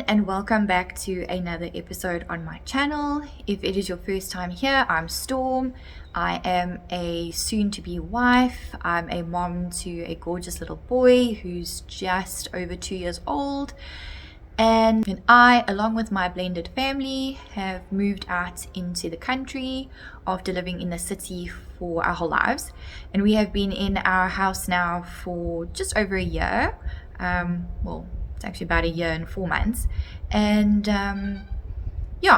and welcome back to another episode on my channel. If it is your first time here, I'm Storm. I am a soon-to-be wife. I'm a mom to a gorgeous little boy who's just over 2 years old. And I, along with my blended family, have moved out into the country after living in the city for our whole lives. And we have been in our house now for just over a year. It's actually about a year and 4 months. And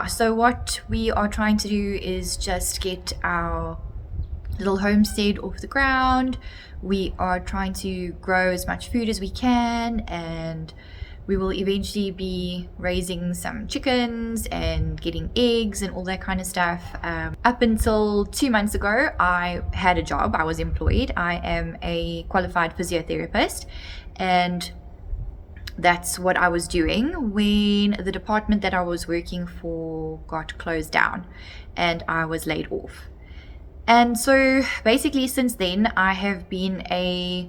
so what we are trying to do is just get our little homestead off the ground. We are trying to grow as much food as we can, and we will eventually be raising some chickens and getting eggs and all that kind of stuff. Up until 2 months ago, I had a job. I was employed. I am a qualified physiotherapist, and that's what I was doing when the department that I was working for got closed down and I was laid off. And so basically since then, I have been a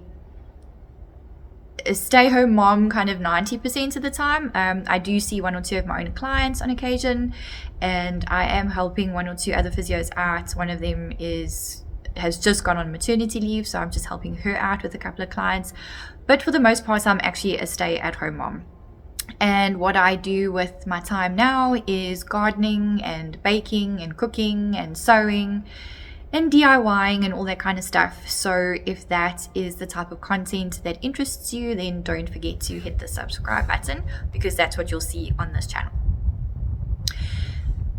stay-home mom kind of 90% of the time. I do see one or two of my own clients on occasion, and I am helping one or two other physios out. One of them has just gone on maternity leave, so I'm just helping her out with a couple of clients. But for the most part, I'm actually a stay-at-home mom. And what I do with my time now is gardening and baking and cooking and sewing and DIYing and all that kind of stuff. So if that is the type of content that interests you, then don't forget to hit the subscribe button, because that's what you'll see on this channel.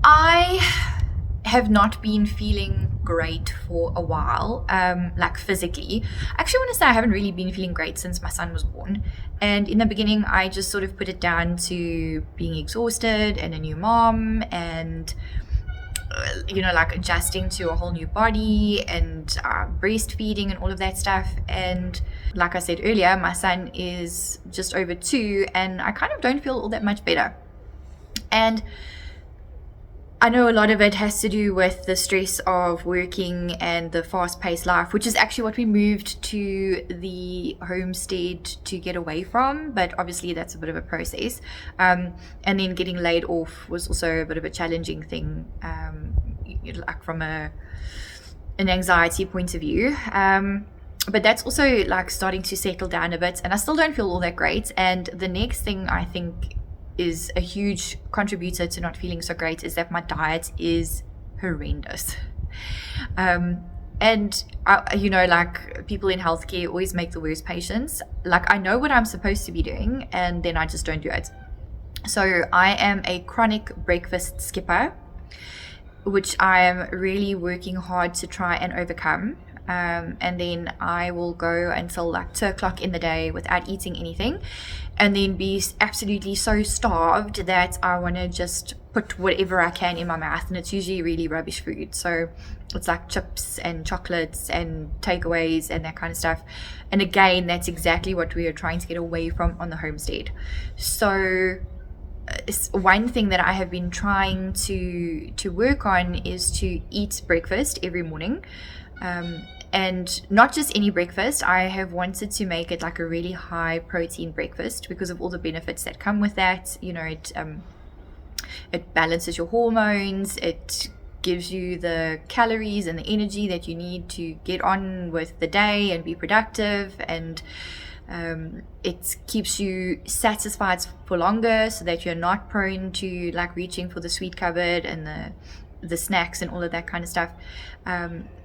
I have not been feeling great for a while, like physically. I actually want to say I haven't really been feeling great since my son was born. And in the beginning, I just sort of put it down to being exhausted and a new mom and like adjusting to a whole new body and breastfeeding and all of that stuff. And like I said earlier, my son is just over 2 and I kind of don't feel all that much better. And I know a lot of it has to do with the stress of working and the fast-paced life, which is actually what we moved to the homestead to get away from. But obviously that's a bit of a process. And then getting laid off was also a bit of a challenging thing, like from an anxiety point of view. But that's also like starting to settle down a bit, and I still don't feel all that great. And the next thing I think is a huge contributor to not feeling so great is that my diet is horrendous. And like people in healthcare always make the worst patients. Like I know what I'm supposed to be doing and then I just don't do it. So I am a chronic breakfast skipper, which I am really working hard to try and overcome. And then I will go until like 2 o'clock in the day without eating anything, and then be absolutely so starved that I want to just put whatever I can in my mouth, and it's usually really rubbish food. So it's like chips and chocolates and takeaways and that kind of stuff. And again, that's exactly what we are trying to get away from on the homestead. So one thing that I have been trying to work on is to eat breakfast every morning. And not just any breakfast. I have wanted to make it like a really high protein breakfast because of all the benefits that come with that. It balances your hormones, it gives you the calories and the energy that you need to get on with the day and be productive, and it keeps you satisfied for longer so that you're not prone to like reaching for the sweet cupboard and the snacks and all of that kind of stuff.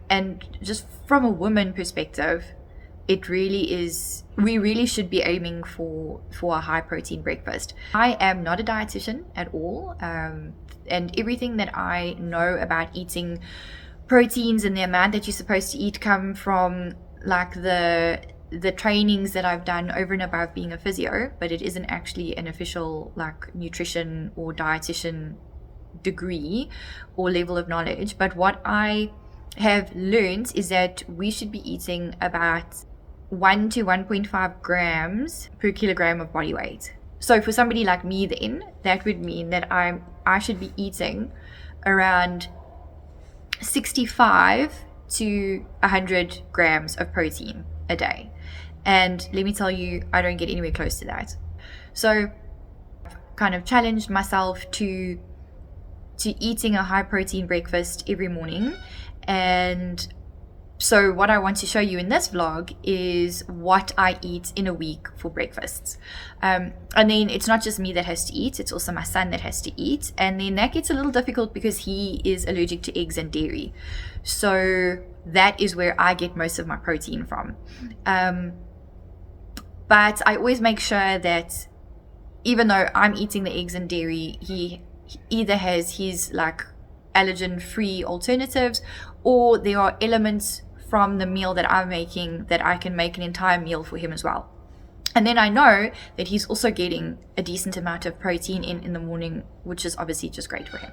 And just from a woman perspective, it really is, we really should be aiming for a high protein breakfast. I am not a dietitian at all, and everything that I know about eating proteins and the amount that you're supposed to eat come from like the trainings that I've done over and above being a physio, but it isn't actually an official like nutrition or dietitian degree or level of knowledge. But what I have learned is that we should be eating about 1 to 1.5 grams per kilogram of body weight. So for somebody like me, then that would mean that I should be eating around 65 to 100 grams of protein a day. And let me tell you, I don't get anywhere close to that. So kind of challenged myself to eating a high protein breakfast every morning. And so what I want to show you in this vlog is what I eat in a week for breakfasts. And then it's not just me that has to eat, it's also my son that has to eat. And then that gets a little difficult because he is allergic to eggs and dairy. So that is where I get most of my protein from. But I always make sure that even though I'm eating the eggs and dairy, he either has his like allergen-free alternatives, or there are elements from the meal that I'm making that I can make an entire meal for him as well. And then I know that he's also getting a decent amount of protein in the morning, which is obviously just great for him.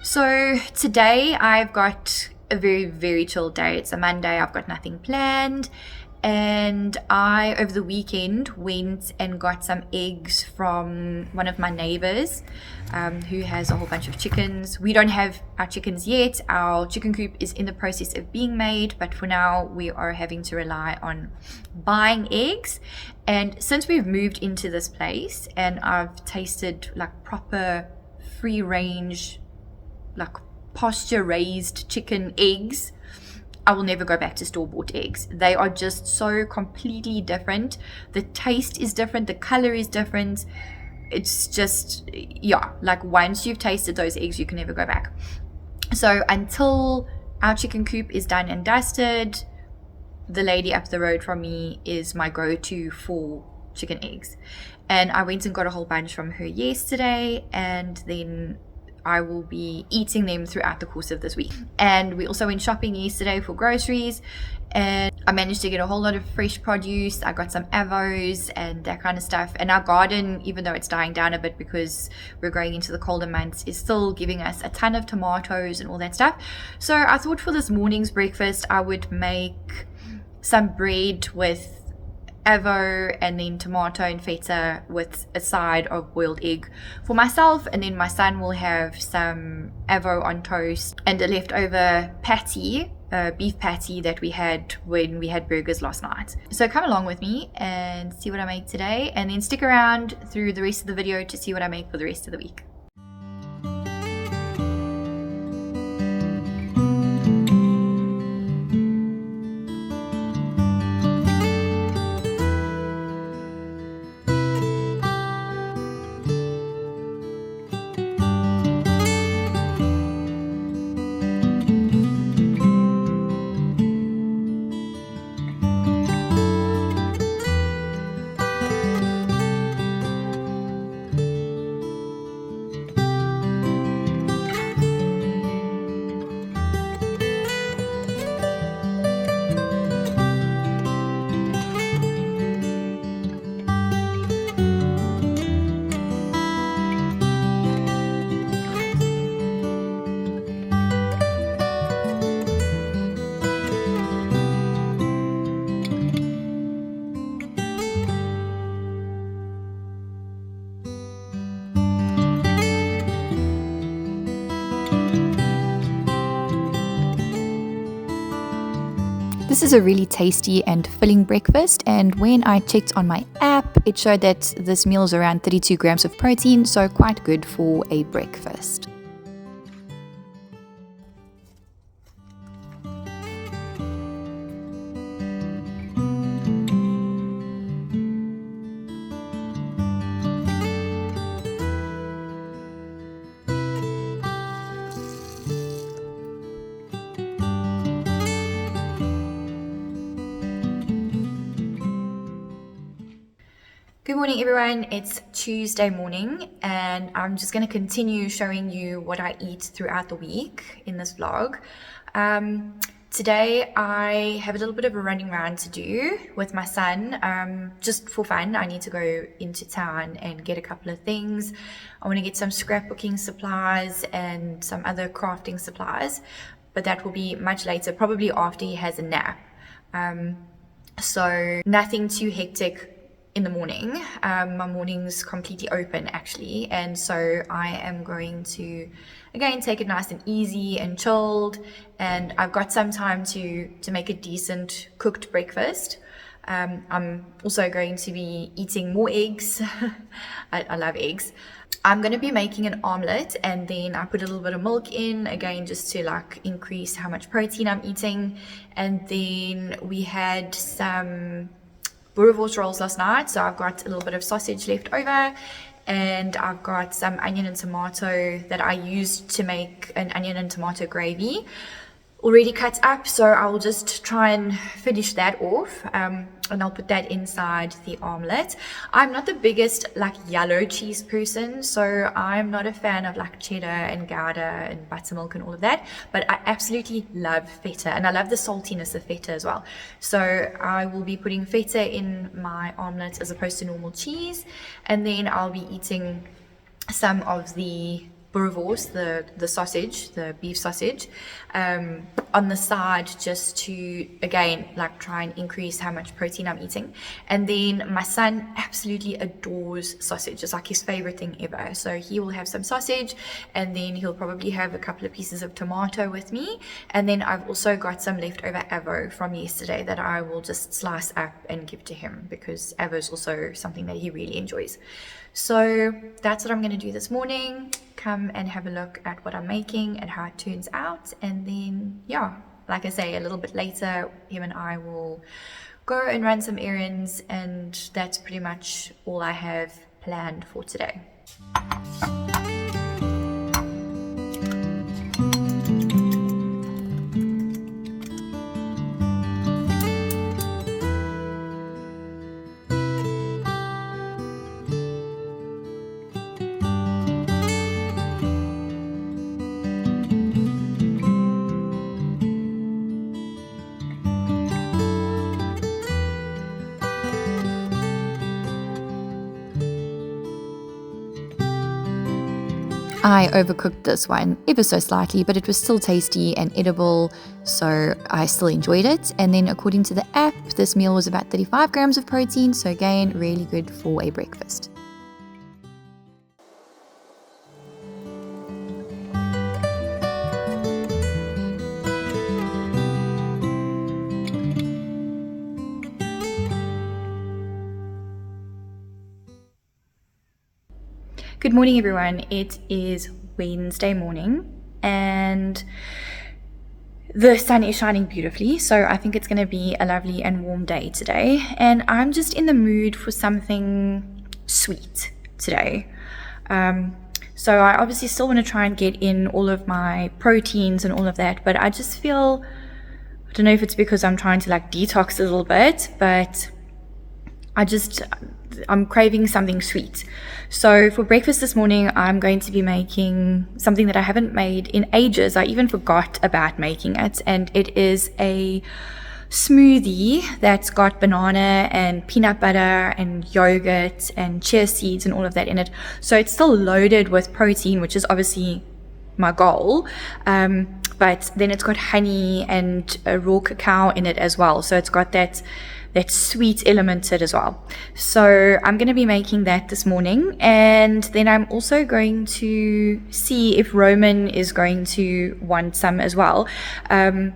So today I've got a very, very chilled day. It's a Monday, I've got nothing planned. And I, over the weekend, went and got some eggs from one of my neighbors who has a whole bunch of chickens. We don't have our chickens yet. Our chicken coop is in the process of being made, but for now we are having to rely on buying eggs. And since we've moved into this place and I've tasted like proper free range, like pasture raised chicken eggs, I will never go back to store-bought eggs. They are just so completely different. The taste is different. The color is different. It's just, yeah, like once you've tasted those eggs, you can never go back. So until our chicken coop is done and dusted, the lady up the road from me is my go-to for chicken eggs. And I went and got a whole bunch from her yesterday, and then I will be eating them throughout the course of this week. And we also went shopping yesterday for groceries, and I managed to get a whole lot of fresh produce. I got some avos and that kind of stuff. And our garden, even though it's dying down a bit because we're going into the colder months, is still giving us a ton of tomatoes and all that stuff. So I thought for this morning's breakfast I would make some bread with avo and then tomato and feta with a side of boiled egg for myself, and then my son will have some avo on toast and a leftover patty, beef patty that we had when we had burgers last night. So come along with me and see what I make today, and then stick around through the rest of the video to see what I make for the rest of the week. This is a really tasty and filling breakfast, and when I checked on my app, it showed that this meal is around 32 grams of protein, so quite good for a breakfast. Good morning everyone, it's Tuesday morning and I'm just going to continue showing you what I eat throughout the week in this vlog. Today I have a little bit of a running around to do with my son, just for fun. I need to go into town and get a couple of things. I want to get some scrapbooking supplies and some other crafting supplies, but that will be much later, probably after he has a nap. So nothing too hectic in the morning. My morning's completely open actually, and so I am going to again take it nice and easy and chilled, and I've got some time to make a decent cooked breakfast. I'm also going to be eating more eggs. I love eggs. I'm going to be making an omelet, and then I put a little bit of milk in, again, just to like increase how much protein I'm eating. And then we had some Boerewors rolls last night, so I've got a little bit of sausage left over, and I've got some onion and tomato that I used to make an onion and tomato gravy already cut up, so I'll just try and finish that off, and I'll put that inside the omelet. I'm not the biggest like yellow cheese person, so I'm not a fan of like cheddar and Gouda and buttermilk and all of that, but I absolutely love feta, and I love the saltiness of feta as well. So I will be putting feta in my omelet as opposed to normal cheese, and then I'll be eating some of the Boerewors, the sausage, the beef sausage, on the side, just to, again, like try and increase how much protein I'm eating. And then my son absolutely adores sausage. It's like his favorite thing ever. So he will have some sausage, and then he'll probably have a couple of pieces of tomato with me. And then I've also got some leftover avo from yesterday that I will just slice up and give to him, because avo is also something that he really enjoys. So that's what I'm going to do this morning. Come and have a look at what I'm making and how it turns out. And then, yeah, like I say, a little bit later, him and I will go and run some errands. And that's pretty much all I have planned for today. I overcooked this one ever so slightly, but it was still tasty and edible, so I still enjoyed it. And then according to the app, this meal was about 35 grams of protein, so again, really good for a breakfast. Good morning, everyone. It is Wednesday morning and the sun is shining beautifully, so I think it's going to be a lovely and warm day today, and I'm just in the mood for something sweet today. So I obviously still want to try and get in all of my proteins and all of that, but I just feel, I don't know if it's because I'm trying to like detox a little bit, but I'm craving something sweet. So for breakfast this morning, I'm going to be making something that I haven't made in ages. I even forgot about making it, and it is a smoothie that's got banana and peanut butter and yogurt and chia seeds and all of that in it. So it's still loaded with protein, which is obviously my goal. But then it's got honey and a raw cacao in it as well. So it's got that sweet element to it as well. So I'm going to be making that this morning, and then I'm also going to see if Roman is going to want some as well. I'm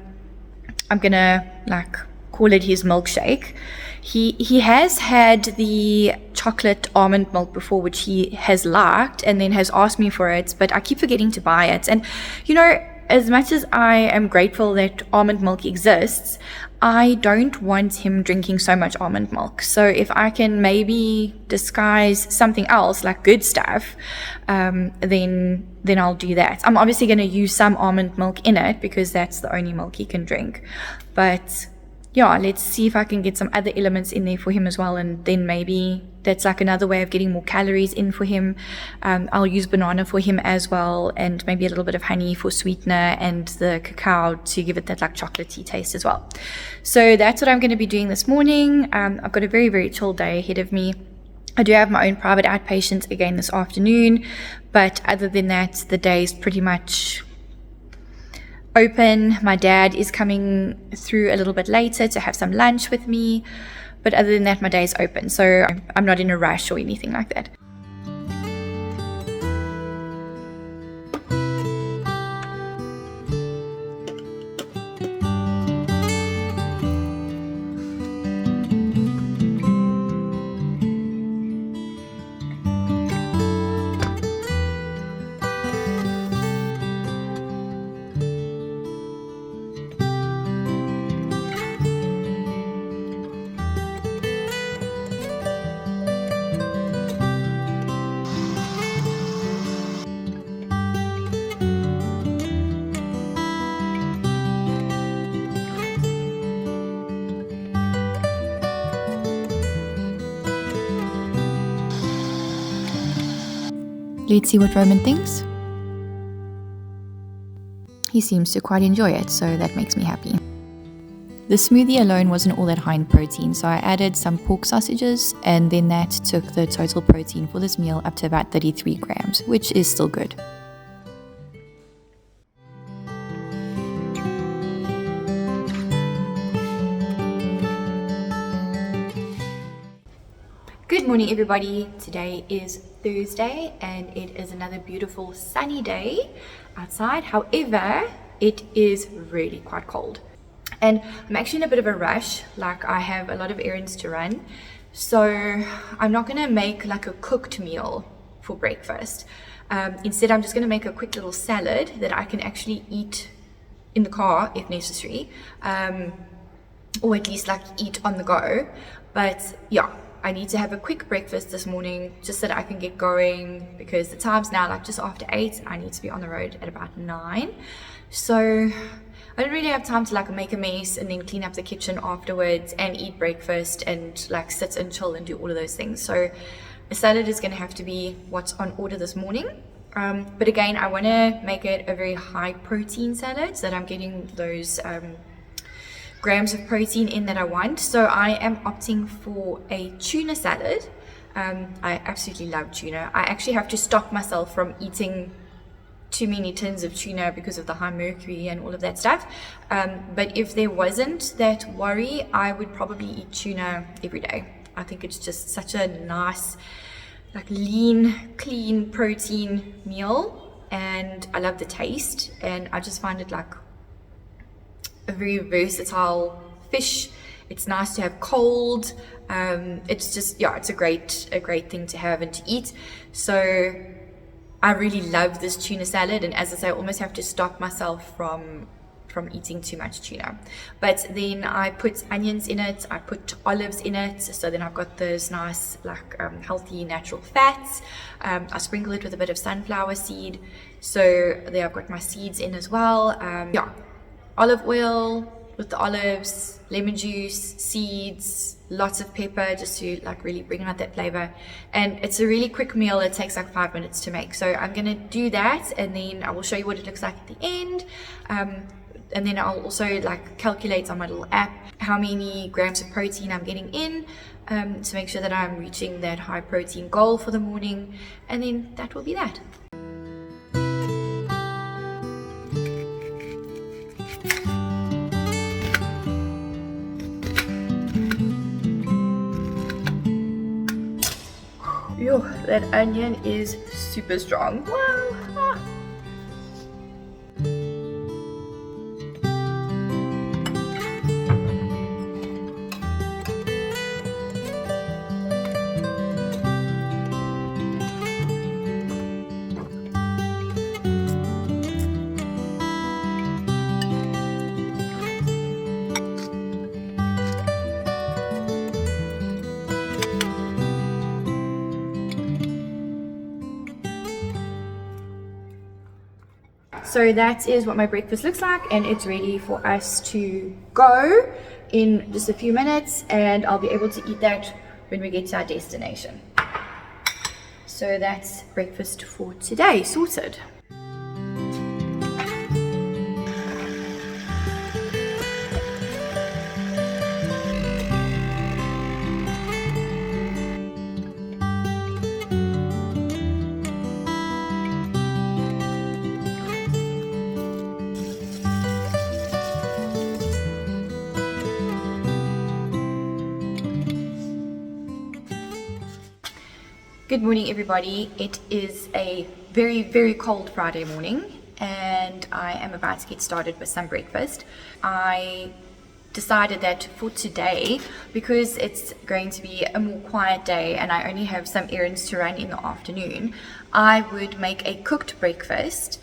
going to like call it his milkshake. He has had the chocolate almond milk before, which he has liked and then has asked me for it, but I keep forgetting to buy it. And you know, as much as I am grateful that almond milk exists, I don't want him drinking so much almond milk. So if I can maybe disguise something else like good stuff, then I'll do that. I'm obviously going to use some almond milk in it because that's the only milk he can drink. But yeah, let's see if I can get some other elements in there for him as well, and then maybe that's like another way of getting more calories in for him. I'll use banana for him as well, and maybe a little bit of honey for sweetener, and the cacao to give it that like chocolatey taste as well. So that's what I'm going to be doing this morning. I've got a very, very chill day ahead of me. I do have my own private outpatient again this afternoon, but other than that, the day is pretty much open. My dad is coming through a little bit later to have some lunch with me, but other than that, my day is open, so I'm not in a rush or anything like that. Let's see what Roman thinks. He seems to quite enjoy it, so that makes me happy. The smoothie alone wasn't all that high in protein, so I added some pork sausages, and then that took the total protein for this meal up to about 33 grams, which is still good. Good morning, everybody. Today is Thursday and it is another beautiful sunny day outside. However, it is really quite cold and I'm actually in a bit of a rush. Like, I have a lot of errands to run, so I'm not gonna make like a cooked meal for breakfast. Instead, I'm just gonna make a quick little salad that I can actually eat in the car if necessary, or at least like eat on the go. But yeah, I need to have a quick breakfast this morning just so that I can get going, because the time's now like just after 8. I need to be on the road at about 9. So I don't really have time to like make a mess and then clean up the kitchen afterwards and eat breakfast and like sit and chill and do all of those things. So a salad is going to have to be what's on order this morning. But again, I want to make it a very high protein salad so that I'm getting those grams of protein in that I want. So I am opting for a tuna salad. I absolutely love tuna. I actually have to stop myself from eating too many tins of tuna because of the high mercury and all of that stuff. But if there wasn't that worry, I would probably eat tuna every day. I think it's just such a nice, like lean, clean protein meal, and I love the taste, and I just find it like a very versatile fish. It's nice to have cold. It's just, yeah, it's a great thing to have and to eat. So I really love this tuna salad, and as I say, I almost have to stop myself from eating too much tuna. But then I put onions in it, I put olives in it, so then I've got those nice like healthy natural fats. I sprinkle it with a bit of sunflower seed, so there I've got my seeds in as well. Yeah, olive oil with the olives, lemon juice, seeds, lots of pepper just to like really bring out that flavor. And it's a really quick meal. It takes like 5 minutes to make. So I'm gonna do that, and then I will show you what it looks like at the end. And then I'll also like calculate on my little app how many grams of protein I'm getting in, to make sure that I'm reaching that high protein goal for the morning. And then that will be that. Yo, that onion is super strong. Wow. So that is what my breakfast looks like, and it's ready for us to go in just a few minutes, and I'll be able to eat that when we get to our destination. So that's breakfast for today sorted. Good morning, everybody. It is a very, very cold Friday morning, and I am about to get started with some breakfast. I decided that for today, because it's going to be a more quiet day and I only have some errands to run in the afternoon, I would make a cooked breakfast,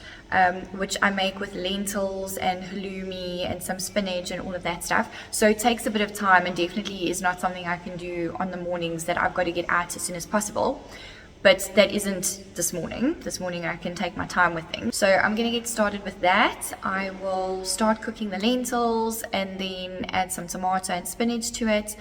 which I make with lentils and haloumi and some spinach and all of that stuff. So it takes a bit of time and definitely is not something I can do on the mornings that I've got to get out as soon as possible. But that isn't this morning. This morning I can take my time with things. So I'm gonna get started with that. I will start cooking the lentils and then add some tomato and spinach to it.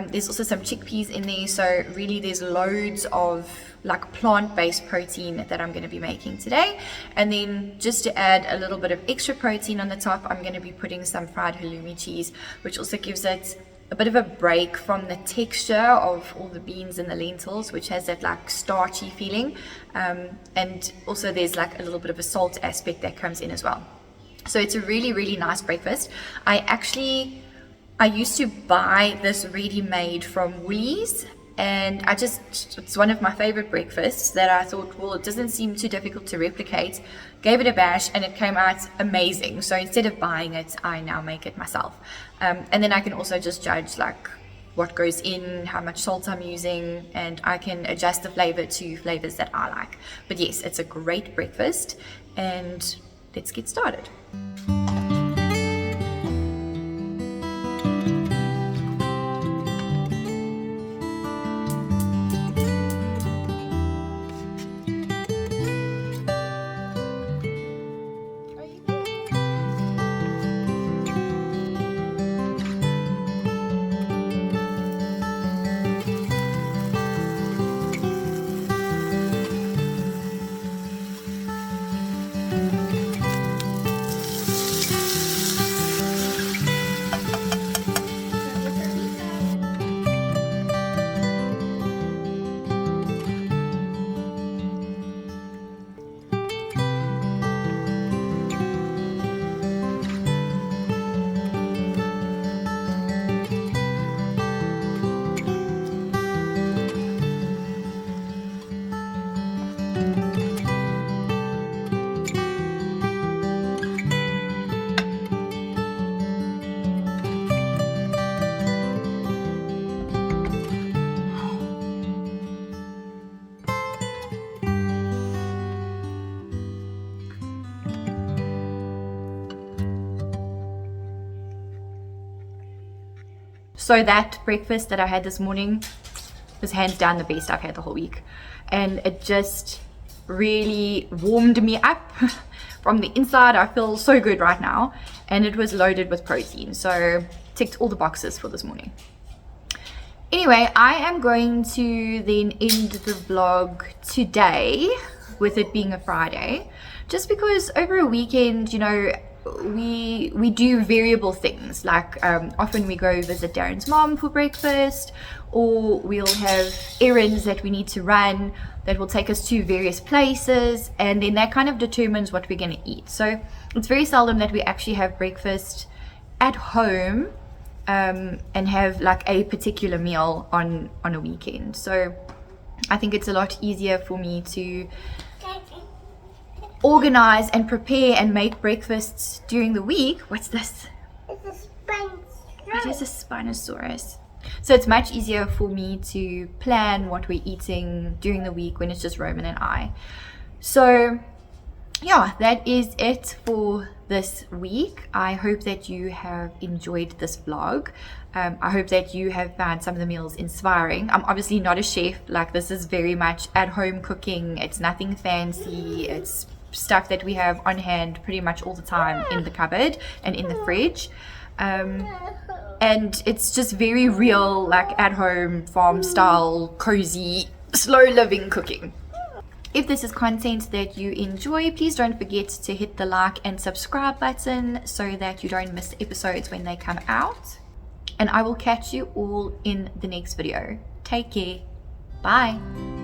There's also some chickpeas in there, so really there's loads of like plant-based protein that I'm going to be making today. And then just to add a little bit of extra protein on the top, I'm going to be putting some fried halloumi cheese, which also gives it a bit of a break from the texture of all the beans and the lentils, which has that like starchy feeling. And also there's like a little bit of a salt aspect that comes in as well. So it's a really, really nice breakfast. I used to buy this ready-made from Woolies, and it's one of my favorite breakfasts that I thought, well, it doesn't seem too difficult to replicate. Gave it a bash and it came out amazing. So instead of buying it, I now make it myself. And then I can also just judge like what goes in, how much salt I'm using, and I can adjust the flavor to flavors that I like. But yes, it's a great breakfast, and let's get started. So that breakfast that I had this morning was hands down the best I've had the whole week, and it just really warmed me up from the inside. I feel so good right now, and it was loaded with protein, so ticked all the boxes for this morning. Anyway, I am going to then end the vlog today with it being a Friday, just because over a weekend, you know, we do variable things, like often we go visit Darren's mom for breakfast, or we'll have errands that we need to run that will take us to various places, and then that kind of determines what we're going to eat. So it's very seldom that we actually have breakfast at home and have like a particular meal on a weekend. So I think it's a lot easier for me to organize and prepare and make breakfasts during the week. What's this? It's a Spinosaurus. It is a Spinosaurus. So it's much easier for me to plan what we're eating during the week when it's just Roman and I. So yeah, that is it for this week. I hope that you have enjoyed this vlog. I hope that you have found some of the meals inspiring. I'm obviously not a chef. Like, this is very much at home cooking. It's nothing fancy. It's stuff that we have on hand pretty much all the time in the cupboard and in the fridge. And it's just very real, like at home, farm style, cozy, slow living cooking. If this is content that you enjoy, please don't forget to hit the like and subscribe button so that you don't miss episodes when they come out. And I will catch you all in the next video. Take care. Bye.